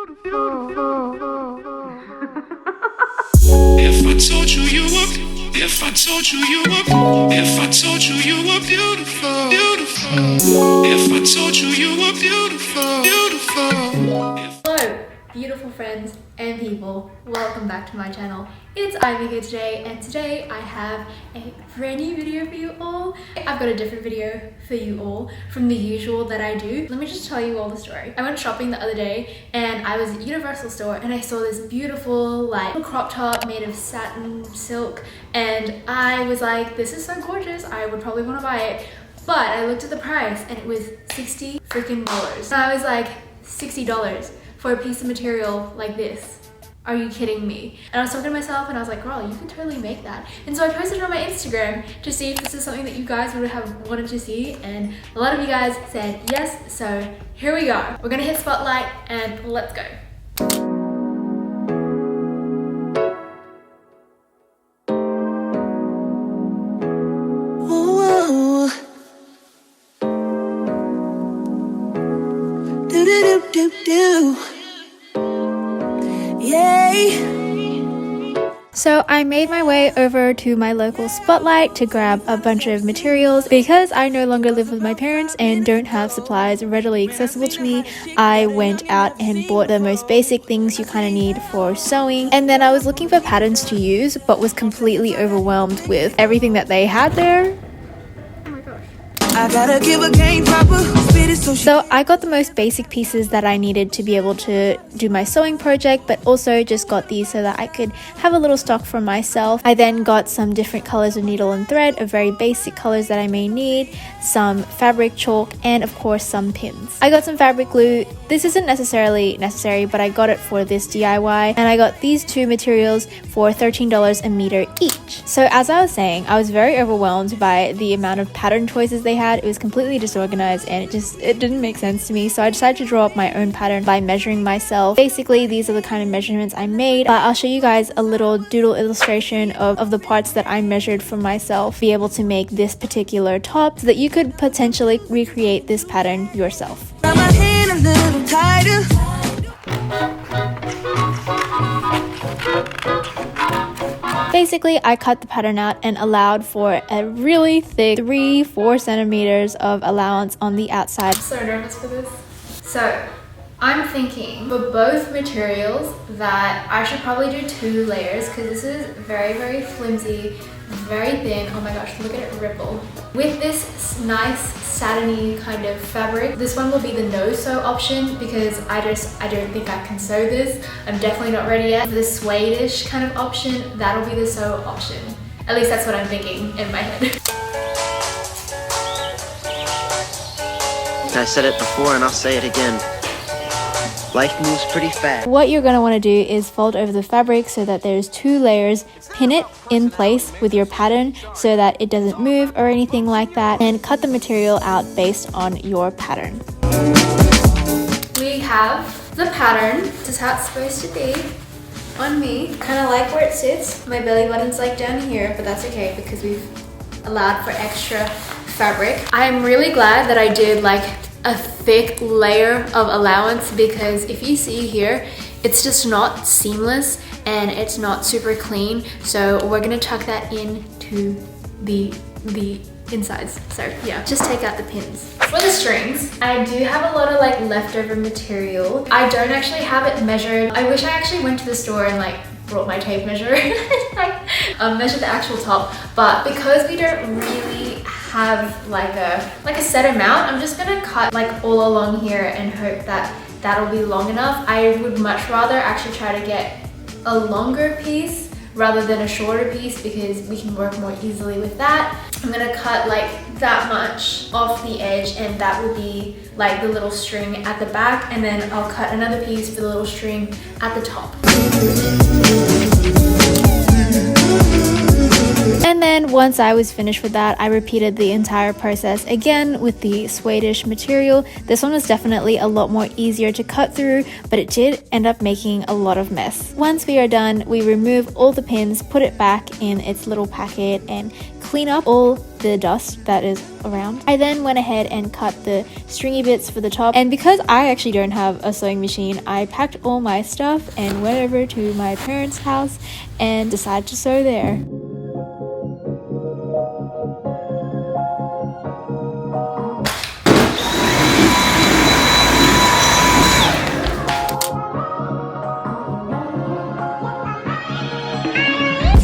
If I told you you were, if I told you you were, if I told you you were beautiful, beautiful. If I told you you were beautiful, beautiful. Hello, beautiful friends and people. Welcome back to my channel. It's Ivy here today, and today I have a brand new video for you all. I've got a different video for you all from the usual that I do. Let me just tell you all the story. I went shopping the other day and I was at Universal store and I saw this beautiful like crop top made of satin silk, and I was like, this is so gorgeous, I would probably want to buy it. But I looked at the price and it was $60 freaking dollars. And I was like, $60 for a piece of material like this? Are you kidding me? And I was talking to myself and I was like, girl, you can totally make that. And so I posted it on my Instagram to see if this is something that you guys would have wanted to see, and a lot of you guys said yes, so here we go. We're gonna hit spotlight and let's go. So I made my way over to my local Spotlight to grab a bunch of materials. Because I no longer live with my parents and don't have supplies readily accessible to me, I went out and bought the most basic things you kind of need for sewing. And then I was looking for patterns to use, but was completely overwhelmed with everything that they had there. I gotta give a game proper. So I got the most basic pieces that I needed to be able to do my sewing project, but also just got these so that I could have a little stock for myself. I then got some different colors of needle and thread, of very basic colors that I may need, some fabric chalk, and of course some pins. I got some fabric glue. This isn't necessarily necessary, but I got it for this DIY, and I got these two materials for $13 a meter each. So as I was saying, I was very overwhelmed by the amount of pattern choices they had. It was completely disorganized and it didn't make sense to me, so I decided to draw up my own pattern by measuring myself. Basically, these are the kind of measurements I made, but I'll show you guys a little doodle illustration of the parts that I measured for myself, be able to make this particular top so that you could potentially recreate this pattern yourself. Basically, I cut the pattern out and allowed for a really thick 3-4 centimeters of allowance on the outside. I'm so nervous for this. So I'm thinking for both materials that I should probably do 2 layers, because this is very flimsy, very thin. Oh my gosh, look at it ripple. With this nice satiny kind of fabric, this one will be the no sew option because I don't think I can sew this. I'm definitely not ready yet. For the suede-ish kind of option, that'll be the sew option. At least that's what I'm thinking in my head. I said it before and I'll say it again. Life moves pretty fast. What you're going to want to do is fold over the fabric so that there's 2 layers, pin it in place with your pattern so that it doesn't move or anything like that, and cut the material out based on your pattern. We have the pattern. This is how it's supposed to be on me. Kind of like where it sits. My belly button's like down here, but that's okay because we've allowed for extra fabric. I'm really glad that I did like a thick layer of allowance, because if you see here, it's just not seamless and it's not super clean. So we're gonna tuck that into the insides. So yeah, just take out the pins. For the strings, I do have a lot of like leftover material. I don't actually have it measured. I wish I actually went to the store and like brought my tape measure and measured the actual top, but because we don't really have like a set amount, I'm just gonna cut like all along here and hope that that'll be long enough. I would much rather actually try to get a longer piece rather than a shorter piece because we can work more easily with that. I'm gonna cut like that much off the edge, and that will be like the little string at the back, and then I'll cut another piece for the little string at the top. And then once I was finished with that, I repeated the entire process again with the suede-ish material. This one was definitely a lot more easier to cut through, but it did end up making a lot of mess. Once we are done, we remove all the pins, put it back in its little packet, and clean up all the dust that is around. I then went ahead and cut the stringy bits for the top, and because I actually don't have a sewing machine, I packed all my stuff and went over to my parents' house and decided to sew there.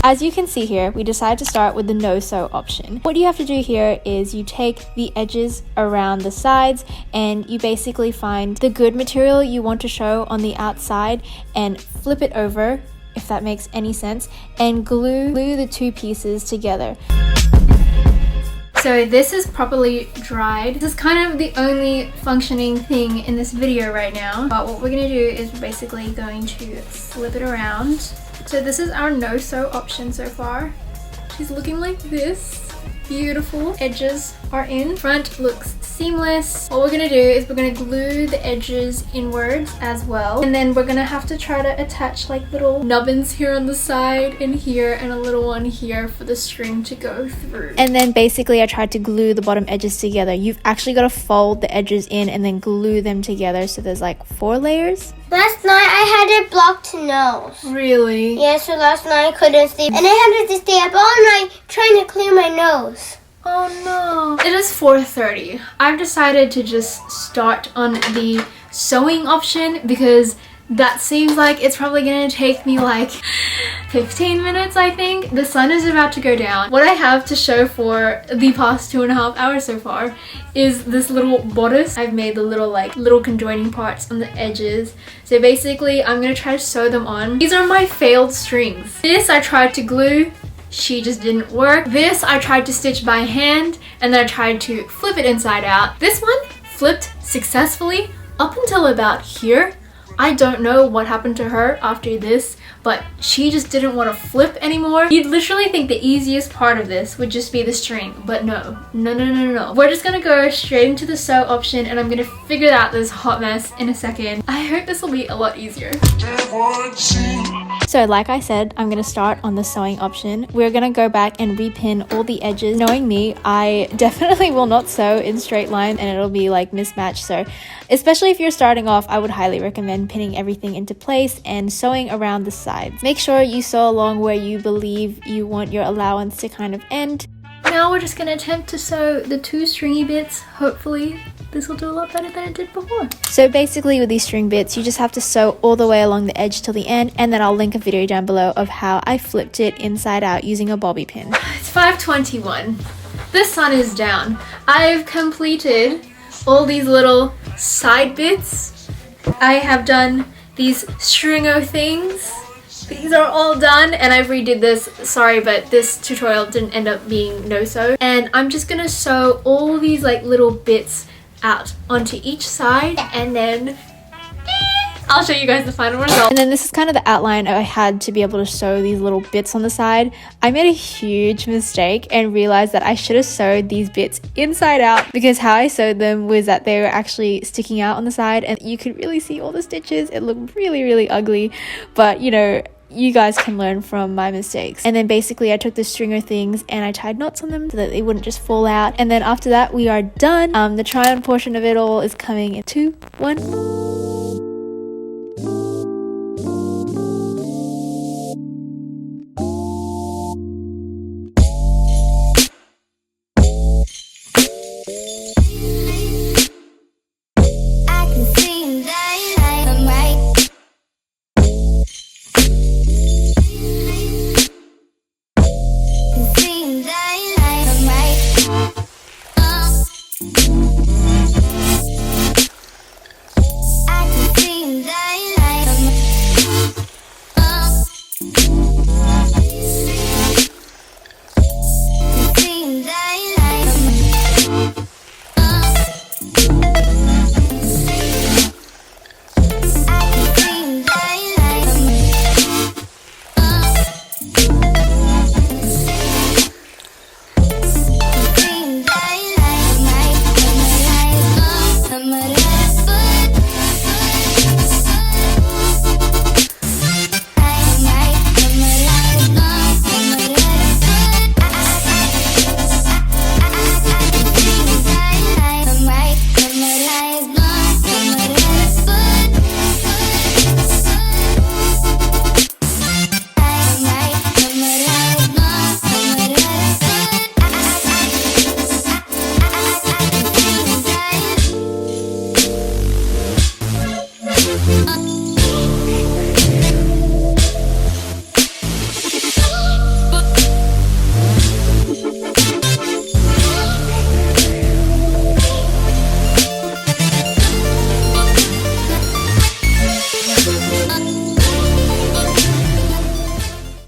As you can see here, we decided to start with the no-sew option. What you have to do here is you take the edges around the sides and you basically find the good material you want to show on the outside and flip it over, if that makes any sense, and glue the two pieces together. So this is properly dried. This is kind of the only functioning thing in this video right now. But what we're gonna do is we're basically going to flip it around. So this is our no-sew option so far. She's looking like this. Beautiful. Edges are in. Front looks seamless. What we're gonna do is we're gonna glue the edges inwards as well. And then we're gonna have to try to attach like little nubbins here on the side and here and a little one here for the string to go through. And then basically I tried to glue the bottom edges together. You've actually got to fold the edges in and then glue them together, so there's like 4 layers. Last night I had a blocked nose. Really? Yeah, so last night I couldn't sleep. And I had to stay up all night trying to clear my nose. Oh no. It is 4:30. I've decided to just start on the sewing option because that seems like it's probably gonna take me like 15 minutes, I think. The sun is about to go down. What I have to show for the past 2.5 hours so far is this little bodice. I've made the little conjoining parts on the edges. So basically I'm gonna try to sew them on. These are my failed strings. This I tried to glue. She just didn't work. This I tried to stitch by hand and then I tried to flip it inside out. This one flipped successfully up until about here. I don't know what happened to her after this, but she just didn't want to flip anymore. You'd literally think the easiest part of this would just be the string, but no. We're just gonna go straight into the sew option and I'm gonna figure out this hot mess in a second. I hope this will be a lot easier. So like I said, I'm gonna start on the sewing option. We're gonna go back and repin all the edges. Knowing me, I definitely will not sew in straight line and it'll be like mismatched. So especially if you're starting off, I would highly recommend pinning everything into place and sewing around the sides. Make sure you sew along where you believe you want your allowance to kind of end. Now we're just gonna attempt to sew the 2 stringy bits. Hopefully this will do a lot better than it did before. So basically with these string bits, you just have to sew all the way along the edge till the end, and then I'll link a video down below of how I flipped it inside out using a bobby pin. It's 5:21. The sun is down. I've completed all these little side bits. I have done these stringo things. These are all done and I've redid this. Sorry, but this tutorial didn't end up being no-sew. And I'm just gonna sew all these like little bits out onto each side and then I'll show you guys the final result. And then this is kind of the outline I had to be able to sew these little bits on the side. I made a huge mistake and realized that I should have sewed these bits inside out because how I sewed them was that they were actually sticking out on the side and you could really see all the stitches. It looked really ugly, but you know, you guys can learn from my mistakes. And then basically I took the stringer things and I tied knots on them so that they wouldn't just fall out. And then after that we are done. The try on portion of it all is coming in 2, 1.